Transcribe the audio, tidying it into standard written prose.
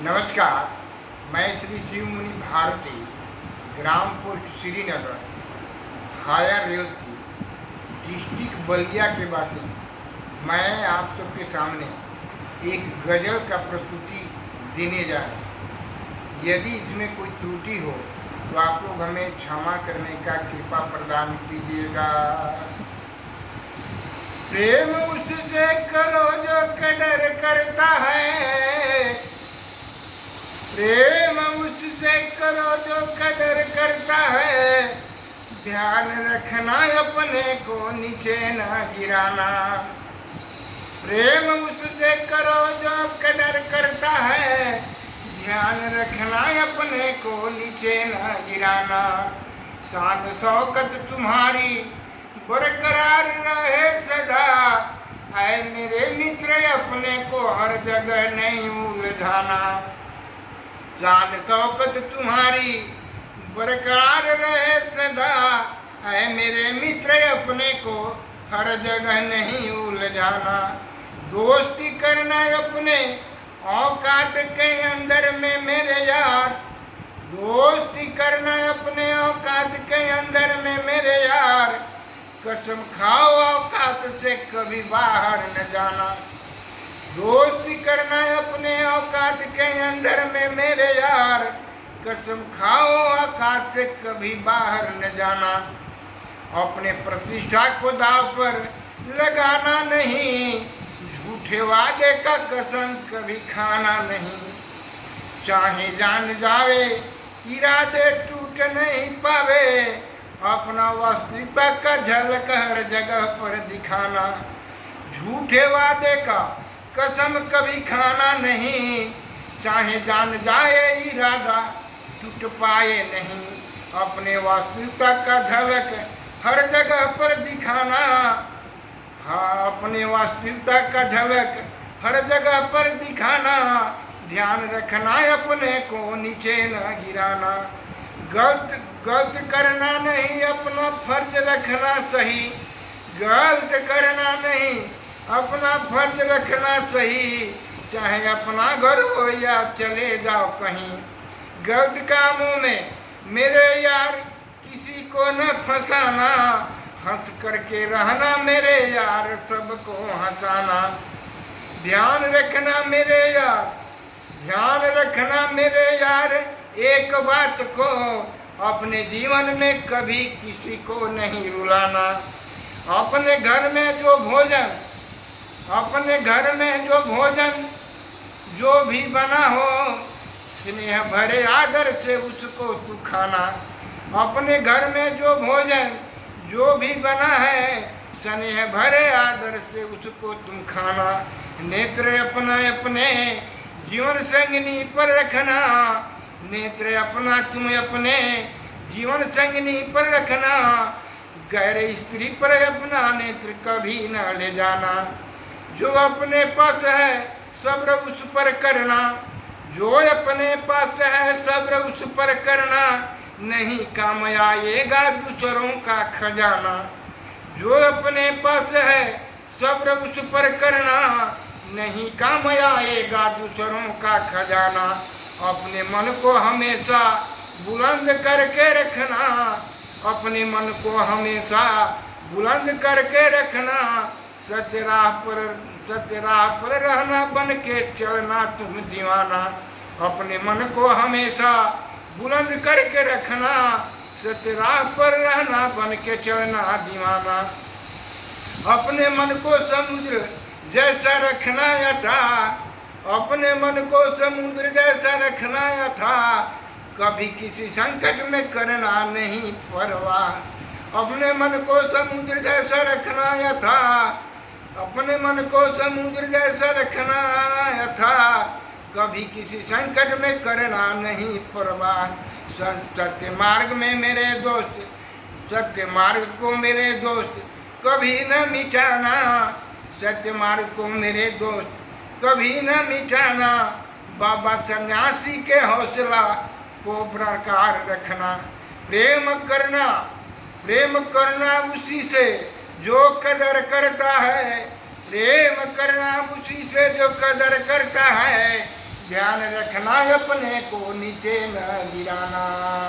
नमस्कार। मैं श्री शिव मुनि भारती, ग्राम पोस्ट श्रीनगर, हायर रेवती, डिस्ट्रिक्ट बलिया के वासी। मैं आप सबके सामने एक गज़ल का प्रस्तुति देने जा रहा हूँ। यदि इसमें कोई त्रुटि हो तो आप लोग हमें क्षमा करने का कृपा प्रदान कीजिएगा। प्रेम उससे करो जो कदर करता है, प्रेम उससे करो जो कदर करता है। ध्यान रखना अपने को नीचे ना गिराना। प्रेम उससे करो जो कदर करता है। ध्यान रखना अपने को नीचे ना गिराना। शान शौकत तुम्हारी बरकरार रहे सदा। ऐ मेरे मित्र अपने को हर जगह नहीं उलझाना। शान शौकत तुम्हारी बरकरार रहे सदा। ऐ मेरे मित्र अपने को हर जगह नहीं उलझाना। दोस्ती करना अपने औकात के अंदर में मेरे यार। दोस्ती करना अपने औकात के अंदर में मेरे यार। कसम खाओ औकात से कभी बाहर न जाना। दोस्ती करना अपने औकात के अंदर में मेरे यार। कसम खाओ औकात से कभी बाहर न जाना। अपने प्रतिष्ठा को दाव पर लगाना नहीं। झूठे वादे का कसम कभी खाना नहीं। चाहे जान जावे इरादे टूट नहीं पावे। अपना वास्तविकता का झलक हर जगह पर दिखाना। झूठे वादे का कसम कभी खाना नहीं। चाहे जान जाए इरादा टूट पाए नहीं। अपने वास्तविकता का झलक हर जगह पर दिखाना। हाँ, अपने वास्तविकता का झलक हर जगह पर दिखाना। ध्यान रखना अपने को नीचे न गिराना। गलत करना नहीं, अपना फर्ज रखना सही। गलत करना नहीं, अपना फर्ज रखना सही। चाहे अपना घर हो या चले जाओ कहीं। गलत कामों में मेरे यार किसी को न फंसाना। हंस करके रहना मेरे यार, सबको हंसाना। ध्यान रखना मेरे यार, ध्यान रखना मेरे यार। एक बात को अपने जीवन में कभी किसी को नहीं रुलाना। अपने घर में जो भोजन, अपने घर में जो भोजन जो भी बना हो, स्नेह भरे आदर से उसको तू खाना। अपने घर में जो भोजन जो भी बना है, स्नेह भरे आदर से उसको तुम खाना। नेत्र अपना अपने जीवन संगिनी पर रखना। नेत्र अपना तुम अपने जीवन संगिनी पर रखना। गैर स्त्री पर अपना नेत्र कभी न ले जाना। जो अपने पास है सब्र उस पर करना। जो अपने पास है सब्र उस पर करना। नहीं काम आएगा दूसरों का खजाना। जो अपने पास है सब्र उस पर करना। नहीं काम आएगा दूसरों का खजाना। अपने मन को हमेशा बुलंद करके रखना। अपने मन को हमेशा बुलंद करके रखना। सत्य राह पर रहना, बन के चलना तुम दीवाना। अपने मन को हमेशा बुलंद करके रखना। सत्य राह पर रहना, बन के चलना दीवाना। अपने मन को समुद्र जैसा रखना यथा। अपने मन को समुद्र जैसा रखना यथा। कभी किसी संकट में करना नहीं परवाह। अपने मन को समुद्र जैसा रखना यथा। अपने मन को समुद्र जैसा रखना यथा। कभी किसी संकट में करना नहीं परवाह। सत्य मार्ग में मेरे दोस्त, सत्य मार्ग को मेरे दोस्त कभी न मिटाना। सत्य मार्ग को मेरे दोस्त कभी न मिटाना। बाबा सन्यासी के हौसला को बरकरार रखना। प्रेम करना उसी से जो कदर करता है। प्रेम करना उसी से जो कदर करता है। ध्यान रखना अपने को नीचे न गिराना।